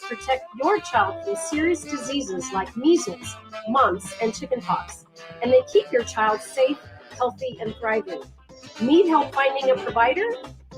Protect your child from serious diseases like measles, mumps, and chickenpox, and they keep your child safe, healthy, and thriving. Need help finding a provider?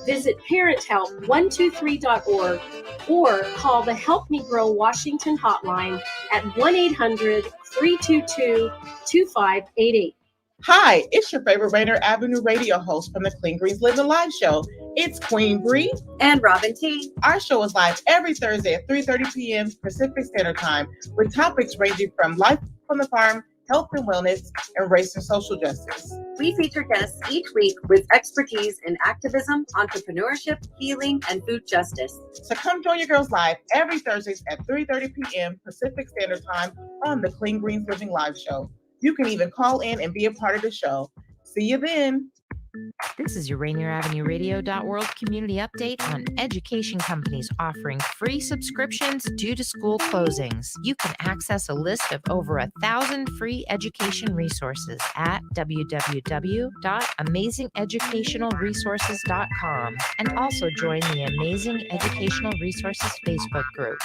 Visit parenthelp123.org or call the Help Me Grow Washington hotline at 1-800-322-2588. Hi, it's your favorite Rainier Avenue Radio host from the Clean Greens Living Live show. It's Queen Bree and Robin T. Our show is live every Thursday at 3:30 p.m. Pacific Standard Time with topics ranging from life from the farm, health and wellness, and race and social justice. We feature guests each week with expertise in activism, entrepreneurship, healing, and food justice. So come join your girls live every Thursdays at 3:30 p.m. Pacific Standard Time on the Clean Greens Living Live show. You can even call in and be a part of the show. See you then. This is your Rainier Avenue Radio.world community update on education companies offering free subscriptions due to school closings. You can access a list of over 1,000 free education resources at www.amazingeducationalresources.com and also join the Amazing Educational Resources Facebook group.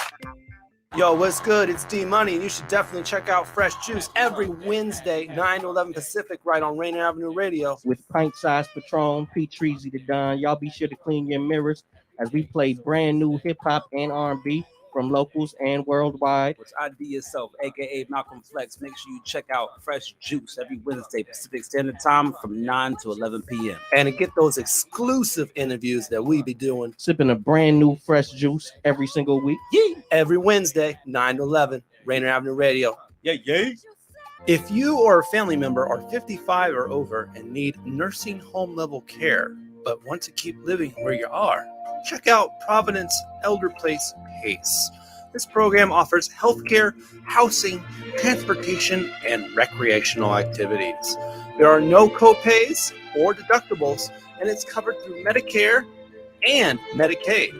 Yo, what's good? It's D-Money, and you should definitely check out Fresh Juice every Wednesday, 9 to 11 Pacific, right on Rainier Avenue Radio. With pint-sized Patron, P-Treasy the Don, y'all be sure to clean your mirrors as we play brand new hip-hop and R&B from locals and worldwide. Which I be yourself, a.k.a. Malcolm Flex. Make sure you check out Fresh Juice every Wednesday, Pacific Standard Time from 9 to 11 p.m. And to get those exclusive interviews that we be doing. Sipping a brand new fresh juice every single week. Yeah. Every Wednesday, 9 to 11, Rainier Avenue Radio. Yeah. If you or a family member are 55 or over and need nursing home level care, but want to keep living where you are, check out Providence Elder Place PACE. This program offers healthcare, housing, transportation, and recreational activities. There are no co-pays or deductibles, and it's covered through Medicare and Medicaid.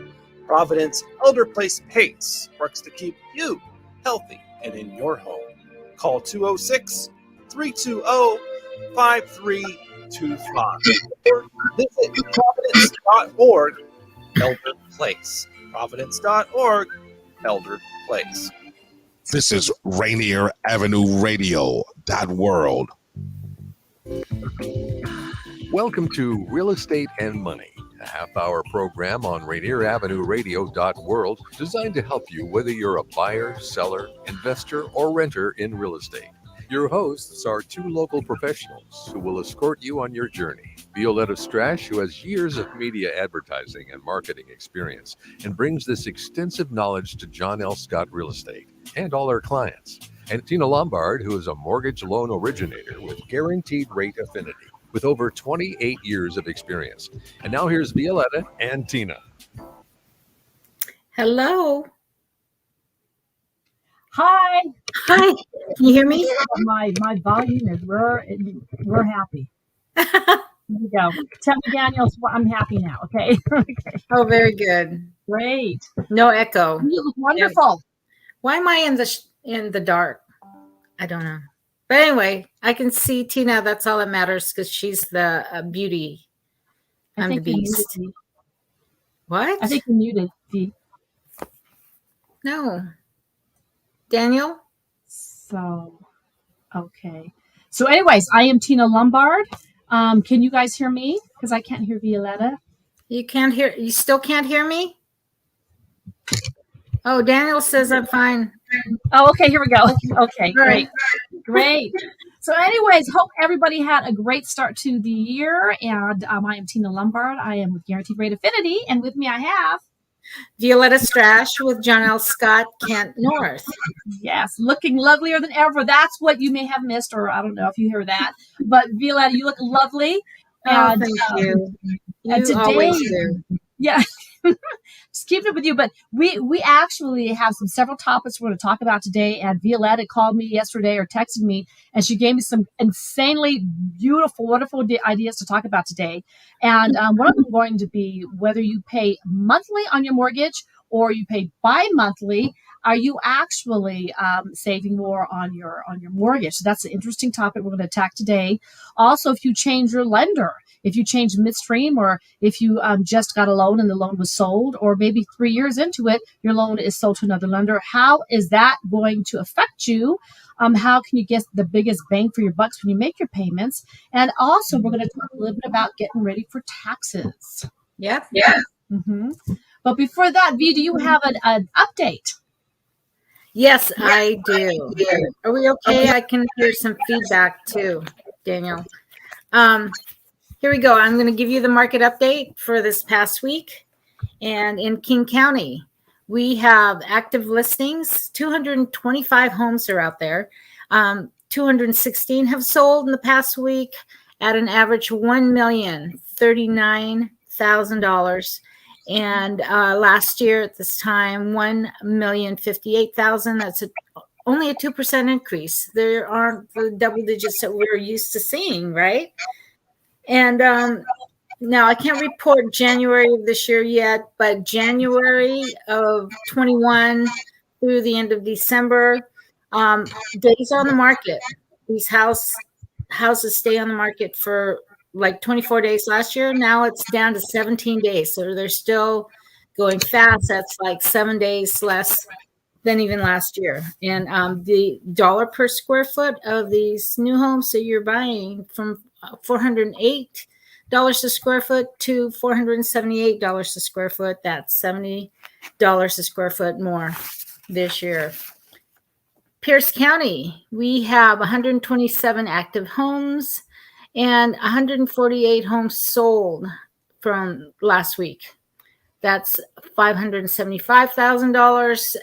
Providence Elder Place PACE works to keep you healthy and in your home. Call 206-320-5325 or visit providence.org Elder Place. Providence.org Elder Place. This is Rainier Avenue Radio.world. Welcome to Real Estate and Money, a half-hour program on Rainier Avenue Radio.world designed to help you whether you're a buyer, seller, investor, or renter in real estate. Your hosts are two local professionals who will escort you on your journey. Violeta Strash, who has years of media advertising and marketing experience and brings this extensive knowledge to John L. Scott Real Estate and all our clients. And Tina Lombard, who is a mortgage loan originator with Guaranteed Rate Affinity, with over 28 years of experience. And now here's Violeta and Tina. Hello. Hi. Can you hear me? My volume is we're happy. Here we go. Tell me, Daniel, I'm happy now. Okay. Okay. Oh, very good. Great. No echo. You look wonderful. Why am I in the dark? I don't know. But anyway, I can see Tina. That's all that matters because she's the beauty. I'm the beast. What? I think you're muted, Dee. No. Daniel? So, okay. So anyways, I am Tina Lombard. Can you guys hear me? Because I can't hear Violeta. You still can't hear me? Oh, Daniel says I'm fine. Oh, okay, here we go. Okay, Right. Great. So anyways, hope everybody had a great start to the year. And I am Tina Lombard. I am with Guaranteed Rate Affinity. And with me I have Violeta Strash with John L. Scott, Kent North. Yes, looking lovelier than ever. That's what you may have missed, or I don't know if you hear that. But Violeta, you look lovely. And, thank you. And today, always do. Yeah, just keeping it with you. But we actually have several topics we're going to talk about today. And Violeta called me yesterday or texted me, and she gave me some insanely beautiful, wonderful ideas to talk about today. And one of them going to be whether you pay monthly on your mortgage or you pay bi-monthly. Are you actually saving more on your mortgage? So that's an interesting topic we're going to attack today. Also, if you change your lender, if you changed midstream, or if you just got a loan and the loan was sold, or maybe 3 years into it, your loan is sold to another lender. How is that going to affect you? How can you get the biggest bang for your bucks when you make your payments? And also, we're going to talk a little bit about getting ready for taxes. Yep. Mm-hmm. But before that, V, do you have an update? Yes, I do. Are we okay? I can hear some feedback too, Daniel. Here we go. I'm going to give you the market update for this past week. And in King County, we have active listings. 225 homes are out there. 216 have sold in the past week at an average $1,039,000. And last year at this time, $1,058,000. That's only a 2% increase. There aren't the double digits that we're used to seeing, right? And now I can't report January of this year yet, but January of 21 through the end of December, days on the market. These houses stay on the market for like 24 days last year. Now it's down to 17 days. So they're still going fast. That's like 7 days less than even last year. And the dollar per square foot of these new homes that you're buying from $408 a square foot to $478 a square foot. That's $70 a square foot more this year. Pierce County, we have 127 active homes and 148 homes sold from last week. That's $575,000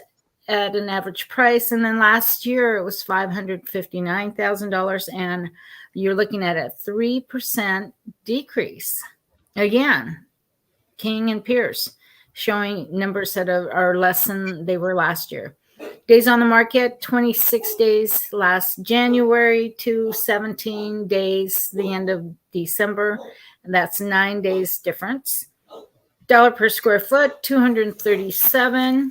at an average price. And then last year it was $559,000. And you're looking at a 3% decrease. Again, King and Pierce showing numbers that are less than they were last year. Days on the market, 26 days last January to 17 days the end of December. And that's 9 days difference. Dollar per square foot, $237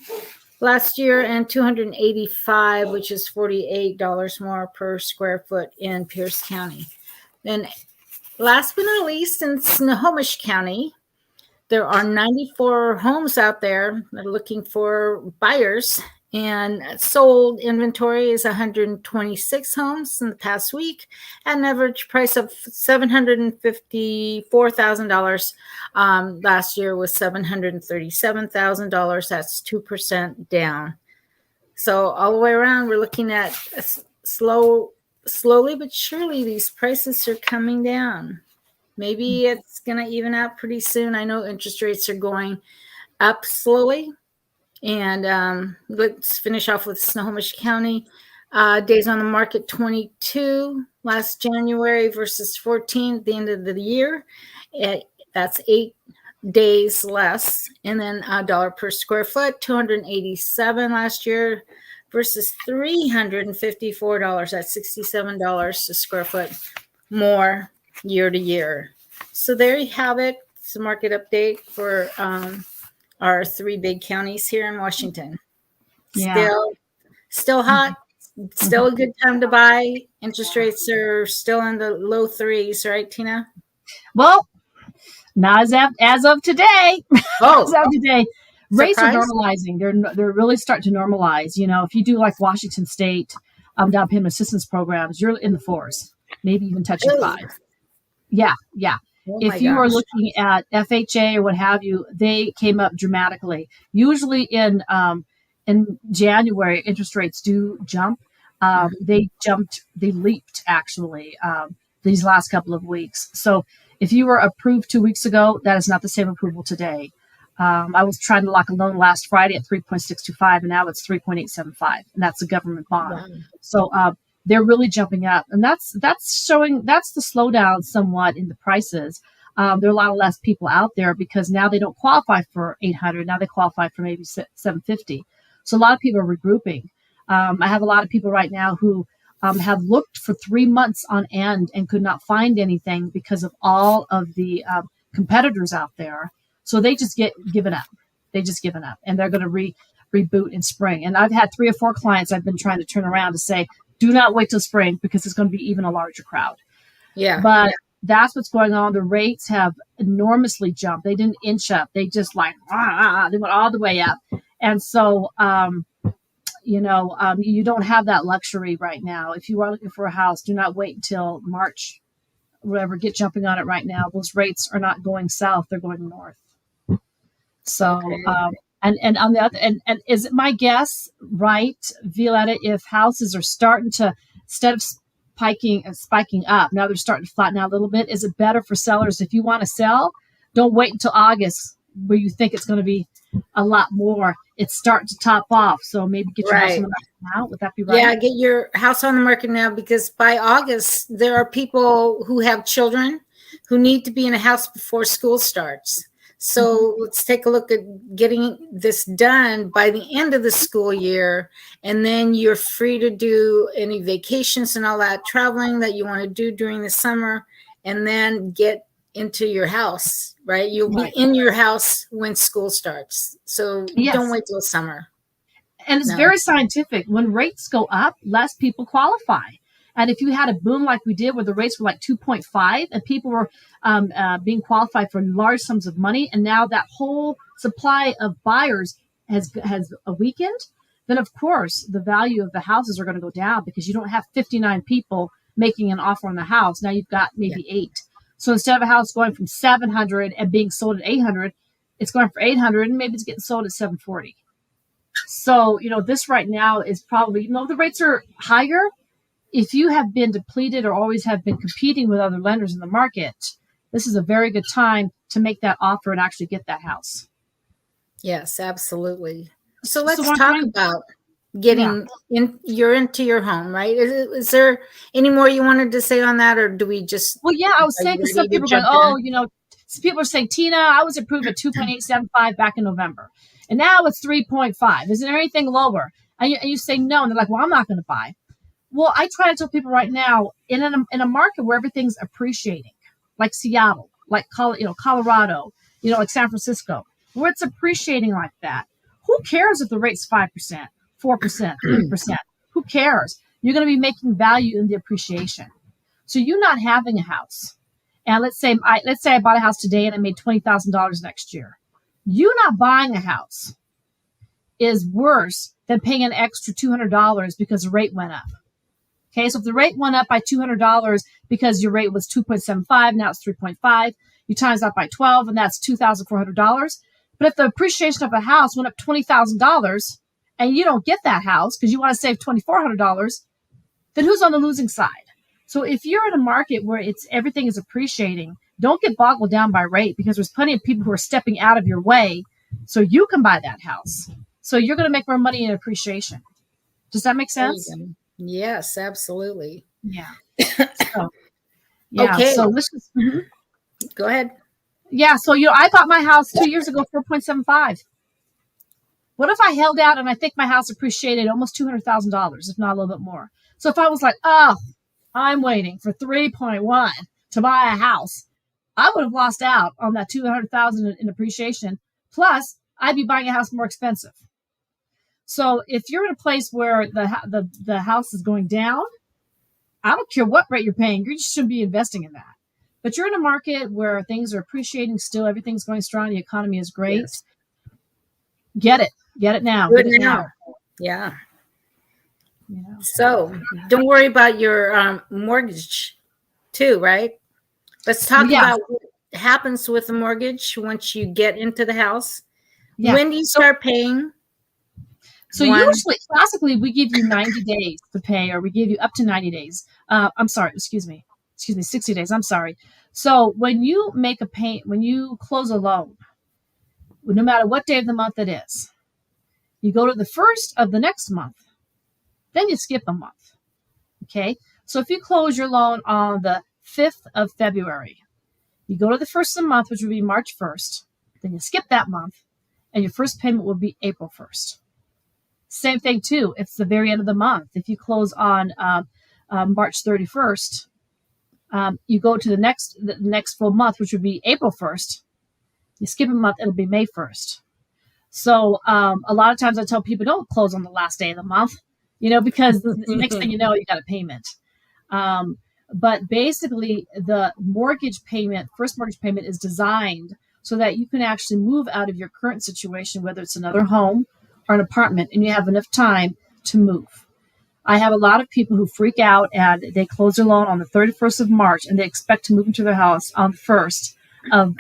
last year, and $285, which is $48 more per square foot in Pierce County. Then last but not least, in Snohomish County, there are 94 homes out there that are looking for buyers. And sold inventory is 126 homes in the past week at an average price of $754,000. Last year was $737,000. That's 2% down. So all the way around, we're looking at slowly but surely, these prices are coming down. Maybe it's going to even out pretty soon. I know interest rates are going up slowly. And let's finish off with Snohomish County. Days on the market, 22 last January versus 14 at the end of the year. That's 8 days less. And then dollar per square foot, $287 last year versus $354. That's $67 a square foot more year to year. So there you have it. It's a market update for our 3 big counties here in Washington. Yeah. Still hot, still a good time to buy. Interest rates are still in the low 3s, right, Tina? Well, not as of today. Oh, as of today. Rates are surprise? normalizing. They're really starting to normalize. You know, if you do like Washington State down payment assistance programs, you're in the 4s, maybe even touching 5. Yeah. Oh If you are looking at FHA or what have you, they came up dramatically. Usually in January, interest rates do jump. They leaped actually these last couple of weeks. So if you were approved 2 weeks ago, that is not the same approval today. I was trying to lock a loan last Friday at 3.625, and now it's 3.875, and that's a government bond. Wow. So they're really jumping up, and that's the slowdown somewhat in the prices. There are a lot of less people out there because now they don't qualify for 800. Now they qualify for maybe 750. So a lot of people are regrouping. I have a lot of people right now who have looked for 3 months on end and could not find anything because of all of the competitors out there. So they just given up. And they're going to reboot in spring. And I've had 3 or 4 clients I've been trying to turn around to say, do not wait till spring because it's going to be even a larger crowd. Yeah. But That's what's going on. The rates have enormously jumped. They didn't inch up. They just they went all the way up. And so, you don't have that luxury right now. If you are looking for a house, do not wait until March, whatever, get jumping on it right now. Those rates are not going south. They're going north. So, and on the other, and is it my guess, right, Violeta, if houses are starting to, instead of spiking up, now they're starting to flatten out a little bit, is it better for sellers, if you want to sell, don't wait until August where you think it's going to be a lot more. It's starting to top off. So maybe get your house on the market now. Would that be right? Yeah, get your house on the market now, because by August, there are people who have children who need to be in a house before school starts. So let's take a look at getting this done by the end of the school year. And then you're free to do any vacations and all that traveling that you want to do during the summer, and then get into your house, right? You'll be in your house when school starts. So don't wait till summer. And it's very scientific. When rates go up, less people qualify. And if you had a boom like we did where the rates were like 2.5 and people were being qualified for large sums of money, and now that whole supply of buyers has weakened, then of course the value of the houses are going to go down, because you don't have 59 people making an offer on the house. Now you've got maybe 8. So instead of a house going from 700 and being sold at 800, it's going for 800 and maybe it's getting sold at 740. So, this right now is probably, the rates are higher. If you have been depleted or always have been competing with other lenders in the market, this is a very good time to make that offer and actually get that house. Yes, absolutely. So let's talk about getting in. You're into your home, right? Is there any more you wanted to say on that, or do we just? Well, yeah, I was saying, because some people are going, some people are saying, Tina, I was approved at 2.875 back in November, and now it's 3.5. Is there anything lower? And you say no, and they're like, well, I'm not going to buy. Well, I try to tell people right now, in a market where everything's appreciating, like Seattle, like Colorado, like San Francisco, where it's appreciating like that, who cares if the rate's 5%, 4%, 3%? Who cares? You're going to be making value in the appreciation. So you not having a house, and let's say I bought a house today and I made $20,000 next year. You not buying a house is worse than paying an extra $200 because the rate went up. Okay, so if the rate went up by $200 because your rate was 2.75, now it's 3.5, you times that by 12, and that's $2,400. But if the appreciation of a house went up $20,000 and you don't get that house because you want to save $2,400, then who's on the losing side? So if you're in a market where everything is appreciating, don't get boggled down by rate, because there's plenty of people who are stepping out of your way so you can buy that house. So you're going to make more money in appreciation. Does that make sense? Yes, absolutely. Yeah. Okay. So let's just go ahead. Yeah. So, I bought my house 2 years ago, 4.75. What if I held out and I think my house appreciated almost $200,000, if not a little bit more? So if I was like, oh, I'm waiting for 3.1 to buy a house, I would have lost out on that $200,000 in appreciation. Plus, I'd be buying a house more expensive. So if you're in a place where the house is going down, I don't care what rate you're paying. You just shouldn't be investing in that. But you're in a market where things are appreciating still. Everything's going strong. The economy is great. Yes. Get it. Get it now. Get it now. Yeah. So don't worry about your mortgage too, right? Let's talk about what happens with the mortgage once you get into the house. Yeah. When do you start paying? So usually, classically, we give you 90 days to pay, or we give you up to 90 days. I'm sorry, excuse me, 60 days. I'm sorry. So when you make a when you close a loan, no matter what day of the month it is, you go to the first of the next month, then you skip a month. Okay. So if you close your loan on the 5th of February, you go to the first of the month, which would be March 1st, then you skip that month, and your first payment will be April 1st. Same thing too. It's the very end of the month. If you close on March 31st, you go to the next full month, which would be April 1st. You skip a month, it'll be May 1st. So a lot of times I tell people, don't close on the last day of the month, because the next thing you know, you got a payment. But basically, the first mortgage payment is designed so that you can actually move out of your current situation, whether it's another home or an apartment, and you have enough time to move. I have a lot of people who freak out and they close their loan on the 31st of March and they expect to move into their house on the 1st of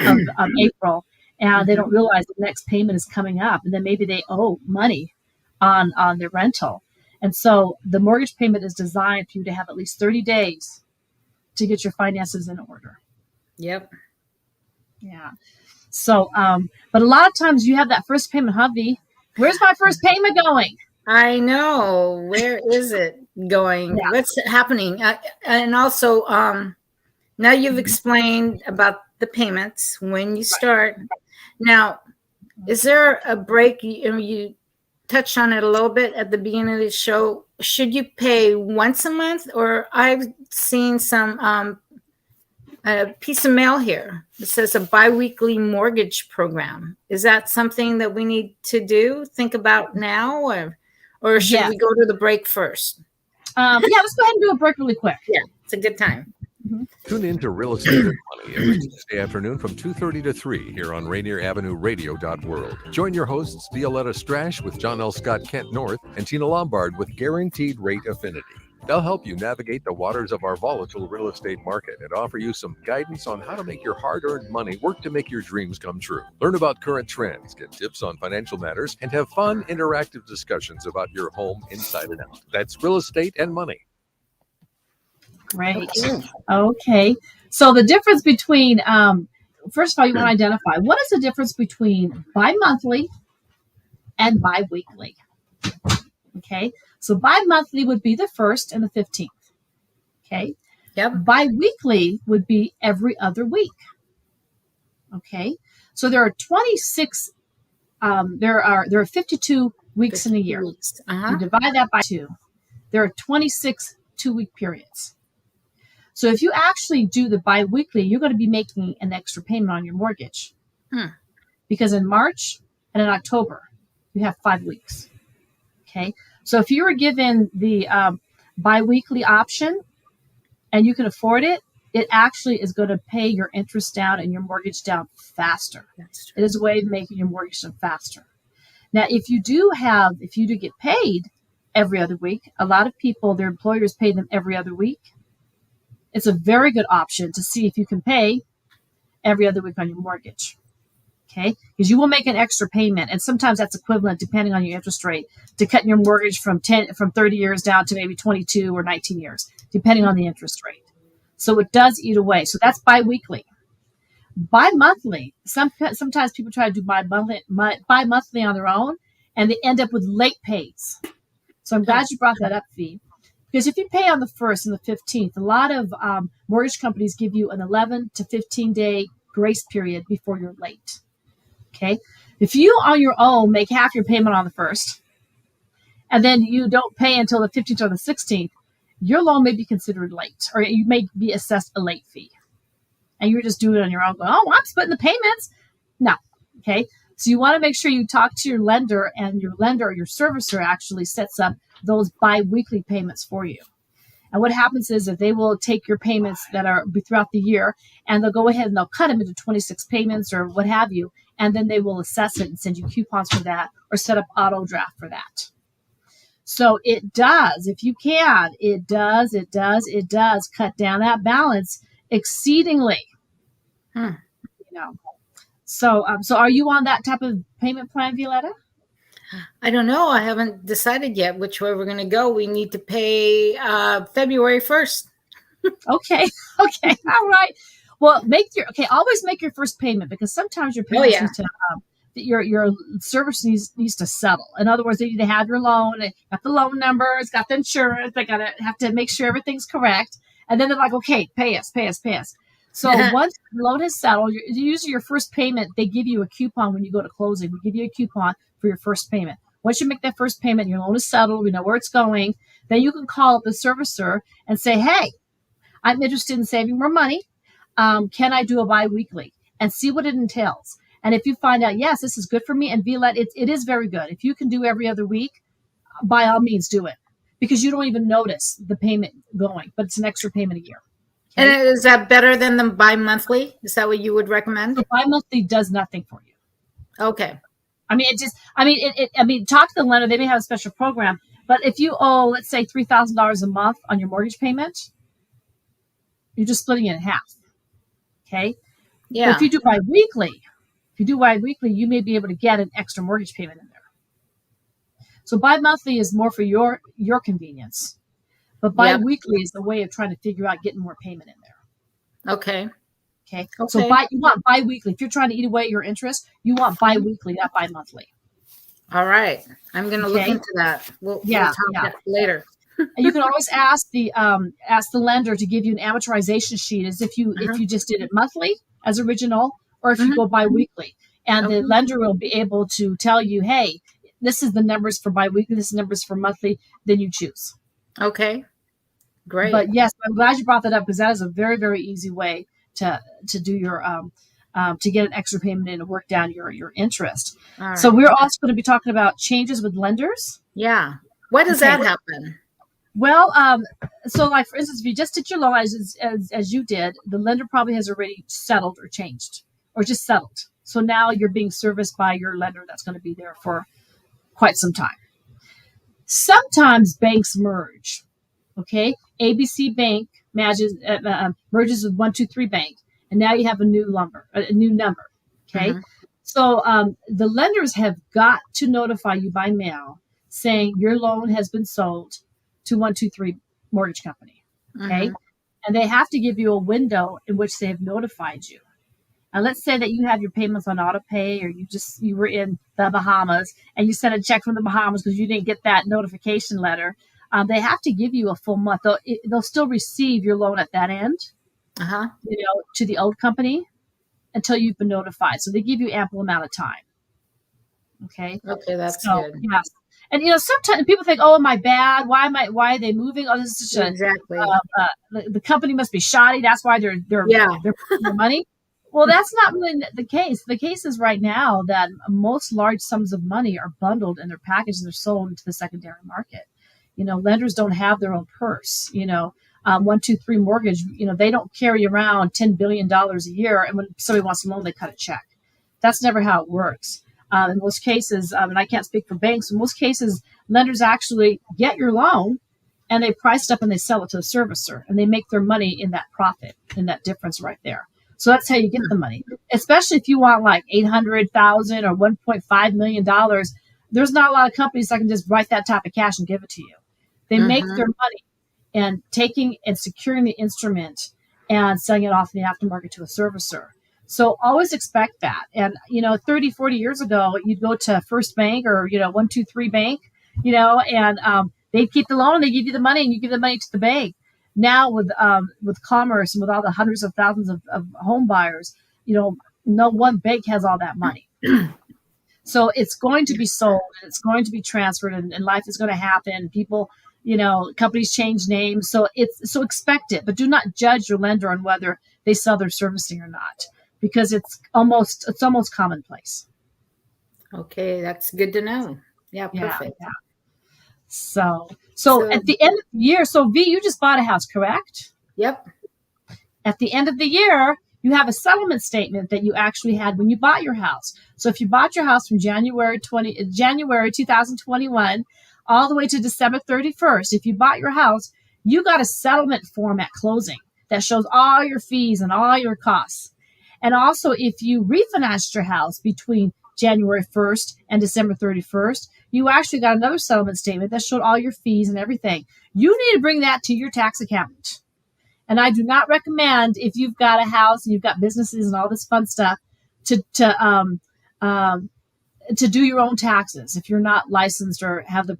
April, and they don't realize the next payment is coming up, and then maybe they owe money on their rental. And so the mortgage payment is designed for you to have at least 30 days to get your finances in order. Yep. Yeah. So, but a lot of times you have that first payment, hubby. Where's my first payment going? I know. Where is it going? Yeah. What's happening? And also, now you've explained about the payments when you start. Now, is there a break? You touched on it a little bit at the beginning of the show. Should you pay once a month? Or I've seen some a piece of mail here that says a biweekly mortgage program. Is that something that we need to think about now, or should we go to the break first? Yeah, let's go ahead and do a break really quick. Yeah, it's a good time. Tune in to Real Estate and Money every Tuesday afternoon from 2:30 to 3 here on Rainier Avenue Radio.world. Join your hosts Violeta Strash with John L. Scott Kent North and Tina Lombard with Guaranteed Rate Affinity. They'll help you navigate the waters of our volatile real estate market and offer you some guidance on how to make your hard-earned money work to make your dreams come true. Learn about current trends, get tips on financial matters, and have fun, interactive discussions about your home inside and out. That's Real Estate and Money. Great. Okay. So the difference between, first of all, you want to identify what is the difference between bi-monthly and bi-weekly. Okay. So bi-monthly would be the 1st and the 15th. Okay. Yep. Bi-weekly would be every other week. Okay. So there are 26, there are 52 weeks in a year. You divide that by 2. There are 26 2-week periods. So if you actually do the bi-weekly, you're going to be making an extra payment on your mortgage. Because in March and in October, you have 5 weeks. Okay. So if you were given the bi-weekly option and you can afford it, it actually is going to pay your interest down and your mortgage down faster. It is a way of making your mortgage down faster. Now, if you do get paid every other week, a lot of people, their employers pay them every other week. It's a very good option to see if you can pay every other week on your mortgage. Okay, because you will make an extra payment, and sometimes that's equivalent, depending on your interest rate, to cutting your mortgage from 30 years down to maybe 22 or 19 years, depending on the interest rate. So it does eat away. So that's bi-weekly. Bi-monthly, sometimes people try to do bi-monthly on their own, and they end up with late pays. So I'm glad you brought that up, Fee. Because if you pay on the 1st and the 15th, a lot of mortgage companies give you an 11 to 15-day grace period before you're late. Okay. If you on your own make half your payment on the 1st, and then you don't pay until the 15th or the 16th, your loan may be considered late, or you may be assessed a late fee. And you're just doing it on your own, going, oh, I'm splitting the payments. No. Okay. So you want to make sure you talk to your lender, and your lender or your servicer actually sets up those bi-weekly payments for you. And what happens is that they will take your payments that are throughout the year, and they'll go ahead and they'll cut them into 26 payments or what have you. And then they will assess it and send you coupons for that, or set up auto draft for that. So it does, if you can, it does cut down that balance exceedingly. You know. So are you on that type of payment plan, Violeta? I don't know. I haven't decided yet which way we're going to go. We need to pay February 1st. Okay. All right. Well, always make your first payment, because sometimes your payments need to, your service needs to settle. In other words, they need to have your loan, got the loan number, it's got the insurance, they have to make sure everything's correct. And then they're like, okay, pay us. So once the loan is settled, usually your first payment, they give you a coupon when you go to closing. We give you a coupon for your first payment. Once you make that first payment, your loan is settled, we know where it's going, then you can call up the servicer and say, hey, I'm interested in saving more money. Can I do a bi-weekly? And see what it entails. And if you find out, yes, this is good for me, and Violeta, it is very good. If you can do every other week, by all means do it, because you don't even notice the payment going, but it's an extra payment a year. And is that better than the bi-monthly? Is that what you would recommend? So bi-monthly does nothing for you. Okay. I mean, talk to the lender. They may have a special program, but if you owe, let's say, $3,000 a month on your mortgage payment, you're just splitting it in half. Okay. Yeah. But if you do bi-weekly, you may be able to get an extra mortgage payment in there. So bi-monthly is more for your convenience, but bi-weekly is the way of trying to figure out getting more payment in there. Okay. Okay. So you want bi-weekly. If you're trying to eat away at your interest, you want bi-weekly, not bi-monthly. All right. I'm going to look into that. We'll talk later. And you can always ask the lender to give you an amortization sheet as if you just did it monthly as original, or if you go bi-weekly. And the lender will be able to tell you, hey, this is the numbers for bi-weekly, this is numbers for monthly, then you choose. Okay. Great. But yes, I'm glad you brought that up, because that is a very, very easy way to do your to get an extra payment in and work down your interest. Right. So we're also going to be talking about changes with lenders. Yeah. Why does that happen? Well, so like, for instance, if you just did your loan as you did, the lender probably has already settled or changed or just settled. So now you're being serviced by your lender that's going to be there for quite some time. Sometimes banks merge. Okay. ABC Bank merges with 123 Bank, and now you have a new number. Okay. So the lenders have got to notify you by mail saying your loan has been sold to 123 Mortgage Company. Okay. And they have to give you a window in which they have notified you. And let's say that you have your payments on auto pay, or you were in the Bahamas and you sent a check from the Bahamas because you didn't get that notification letter. They have to give you a full month. They'll still receive your loan at that end, to the old company until you've been notified. So they give you ample amount of time. Okay. Okay, that's good. Yes. And sometimes people think, "Oh, am I bad? Why are they moving? Oh, this is such exactly. The company must be shoddy. That's why they're putting their money." Well, that's not really the case. The case is right now that most large sums of money are bundled and they're packaged and they're sold into the secondary market. Lenders don't have their own purse. 123 Mortgage, they don't carry around $10 billion a year. And when somebody wants a loan, they cut a check. That's never how it works. In most cases, and I can't speak for banks, in most cases, lenders actually get your loan and they price it up and they sell it to the servicer, and they make their money in that profit, in that difference right there. So that's how you get the money, especially if you want like $800,000 or $1.5 million. There's not a lot of companies that can just write that type of cash and give it to you. They make their money and taking and securing the instrument and selling it off in the aftermarket to a servicer. So always expect that. And, 30, 40 years ago, you'd go to First Bank or, 123 Bank, and they'd keep the loan, they give you the money, and you give the money to the bank. Now with commerce and with all the hundreds of thousands of home buyers, no one bank has all that money. So it's going to be sold, and it's going to be transferred, and life is going to happen. People, companies change names. So expect it, but do not judge your lender on whether they sell their servicing or not, because it's almost commonplace. Okay, that's good to know. Yeah, perfect. Yeah. So at the end of the year, so V, you just bought a house, correct? Yep. At the end of the year, you have a settlement statement that you actually had when you bought your house. So if you bought your house from January 2021 all the way to December 31st, if you bought your house, you got a settlement form at closing that shows all your fees and all your costs. And also, if you refinanced your house between January 1st and December 31st, you actually got another settlement statement that showed all your fees and everything. You need to bring that to your tax accountant. And I do not recommend, if you've got a house and you've got businesses and all this fun stuff, to do your own taxes if you're not licensed or have the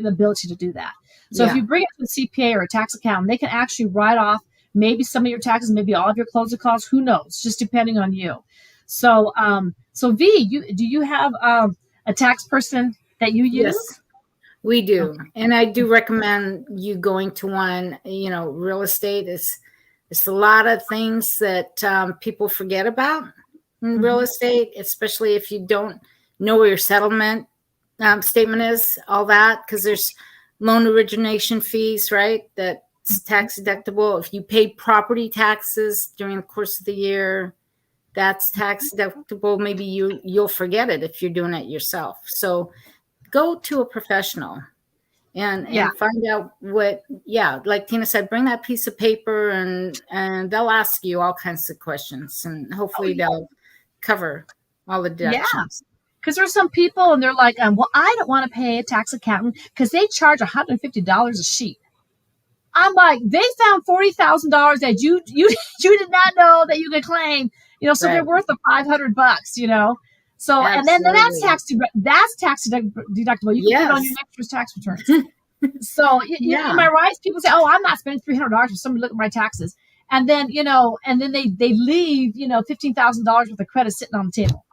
ability to do that. So if you bring it to a CPA or a tax accountant, they can actually write off maybe some of your taxes, maybe all of your closing costs. Who knows? Just depending on you. So V, do you have a tax person that you use? Yes, we do. Okay. And I do recommend you going to one. Real estate it's a lot of things that people forget about in real estate, especially if you don't know where your settlement statement is, all that, because there's loan origination fees, right? That that's tax deductible. If you pay property taxes during the course of the year, that's tax deductible. Maybe you'll forget it if you're doing it yourself. So go to a professional and find out what, like Tina said, bring that piece of paper and they'll ask you all kinds of questions, and hopefully they'll cover all the deductions. Because there's some people and they're like, well, I don't want to pay a tax accountant because they charge $150 a sheet. I'm like, they found $40,000 that you did not know that you could claim, so they're worth the $500, So, and then that's tax deductible. You can put it on your next year's tax returns. So, am I right? People say, oh, I'm not spending $300 for somebody to look at my taxes. And then, they leave, $15,000 worth of credit sitting on the table,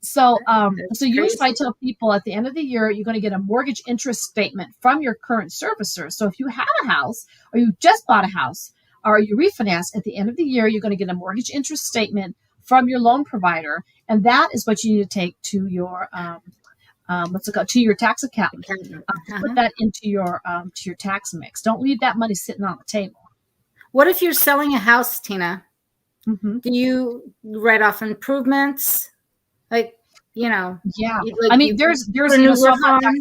So, usually I tell people at the end of the year, you're going to get a mortgage interest statement from your current servicer. So if you have a house or you just bought a house or you refinance, at the end of the year, you're going to get a mortgage interest statement from your loan provider. And that is what you need to take to your, to your tax accountant. Put that into your tax mix. Don't leave that money sitting on the table. What if you're selling a house, Tina? Do you write off improvements? Like, I mean, there's so I'm not tax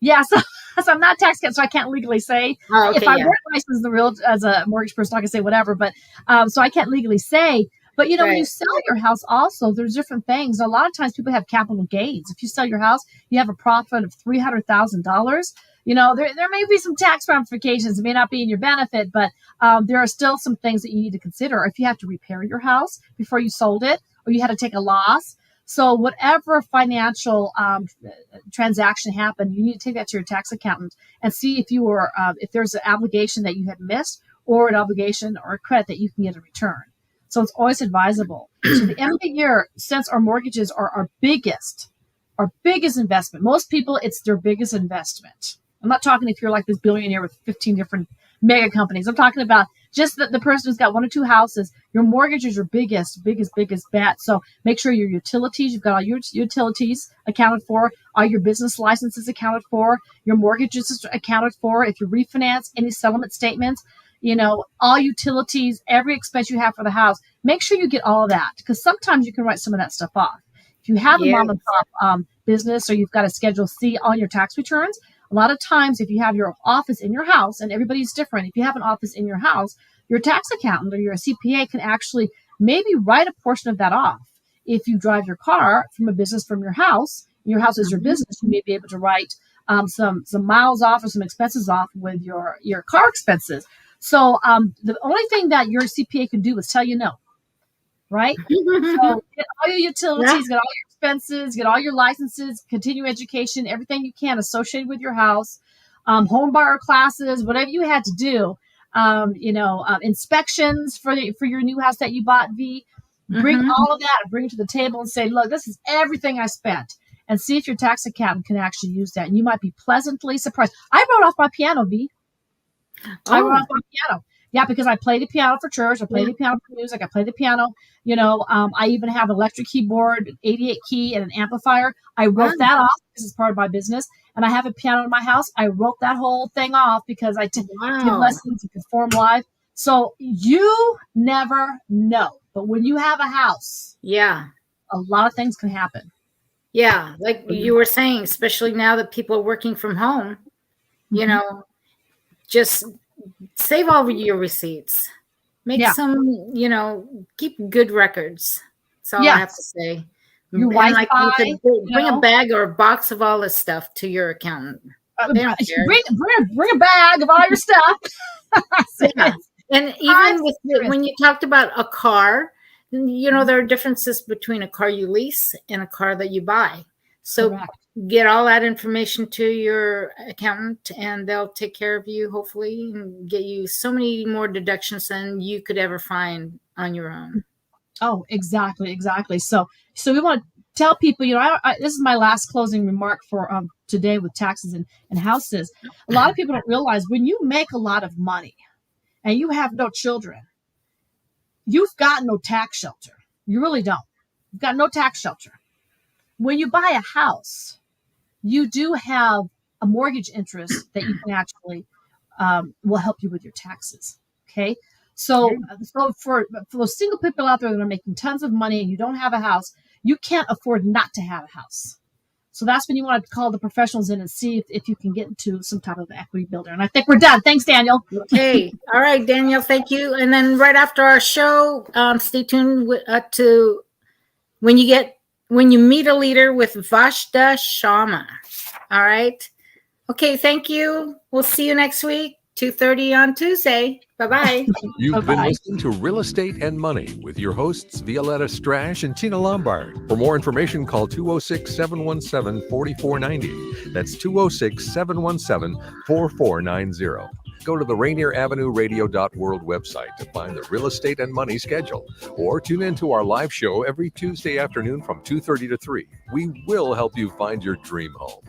accountant. So I'm not tax accountant, so I can't legally say. If I weren't licensed as a mortgage person, I can say whatever. But so I can't legally say. But when you sell your house, also there's different things. A lot of times people have capital gains. If you sell your house, you have a profit of $300,000. There may be some tax ramifications. It may not be in your benefit, but there are still some things that you need to consider. If you have to repair your house before you sold it, or you had to take a loss. So whatever financial transaction happened, you need to take that to your tax accountant and see if there's an obligation that you had missed, or an obligation or a credit that you can get a return. So it's always advisable. So the end of the year, since our mortgages are our biggest investment, most people, it's their biggest investment. I'm not talking if you're like this billionaire with 15 different mega companies. I'm talking about just the person who's got 1 or 2 houses. Your mortgage is your biggest bet. So make sure your utilities, you've got all your utilities accounted for, all your business licenses accounted for, your mortgages accounted for. If you refinance, any settlement statements, all utilities, every expense you have for the house, make sure you get all of that, because sometimes you can write some of that stuff off. If you have a mom and pop business, or you've got a Schedule C on your tax returns, a lot of times if you have your office in your house, and everybody's different, if you have an office in your house, your tax accountant or your CPA can actually maybe write a portion of that off. If you drive your car from a business from your house is your business, you may be able to write some miles off or some expenses off with your car expenses. So the only thing that your CPA can do is tell you no, right? So get all your utilities, get all your expenses, get all your licenses, continue education, everything you can associated with your house, home buyer classes, whatever you had to do, inspections for your new house that you bought, bring all of that, bring it to the table and say, look, this is everything I spent, and see if your tax accountant can actually use that. And you might be pleasantly surprised. I wrote off my piano, I wrote off my piano. Yeah, because I play the piano for church. I play the piano for music. I play the piano. I even have an electric keyboard, 88 key, and an amplifier. I wrote that off because it's part of my business. And I have a piano in my house. I wrote that whole thing off because I give lessons and perform live. So you never know. But when you have a house, a lot of things can happen. Yeah, like you were saying, especially now that people are working from home, just save all of your receipts. Make some, keep good records. That's all I have to say. Your Wi-Fi, bring a bag or a box of all this stuff to your accountant. Bring a bag of all your stuff. And even when you talked about a car, there are differences between a car you lease and a car that you buy. So get all that information to your accountant, and they'll take care of you, hopefully, and get you so many more deductions than you could ever find on your own. Oh, exactly. So we want to tell people, this is my last closing remark for today with taxes and houses. A lot of people don't realize when you make a lot of money and you have no children, you've got no tax shelter. You really don't. You've got no tax shelter. When you buy a house, you do have a mortgage interest that you can actually will help you with your taxes. Okay. So for those single people out there that are making tons of money and you don't have a house, you can't afford not to have a house. So that's when you want to call the professionals in and see if you can get into some type of equity builder. And I think we're done. Thanks, Daniel. Okay. All right, Daniel. Thank you. And then right after our show, stay tuned to when you meet a leader with Vashta Sharma. All right. Okay. Thank you. We'll see you next week, 2:30 on Tuesday. Bye-bye. You've been listening to Real Estate and Money with your hosts, Violeta Strash and Tina Lombard. For more information, call 206-717-4490. That's 206-717-4490. Go to the Rainier Avenue Radio.world website to find the Real Estate and Money schedule, or tune in to our live show every Tuesday afternoon from 2:30 to 3. We will help you find your dream home.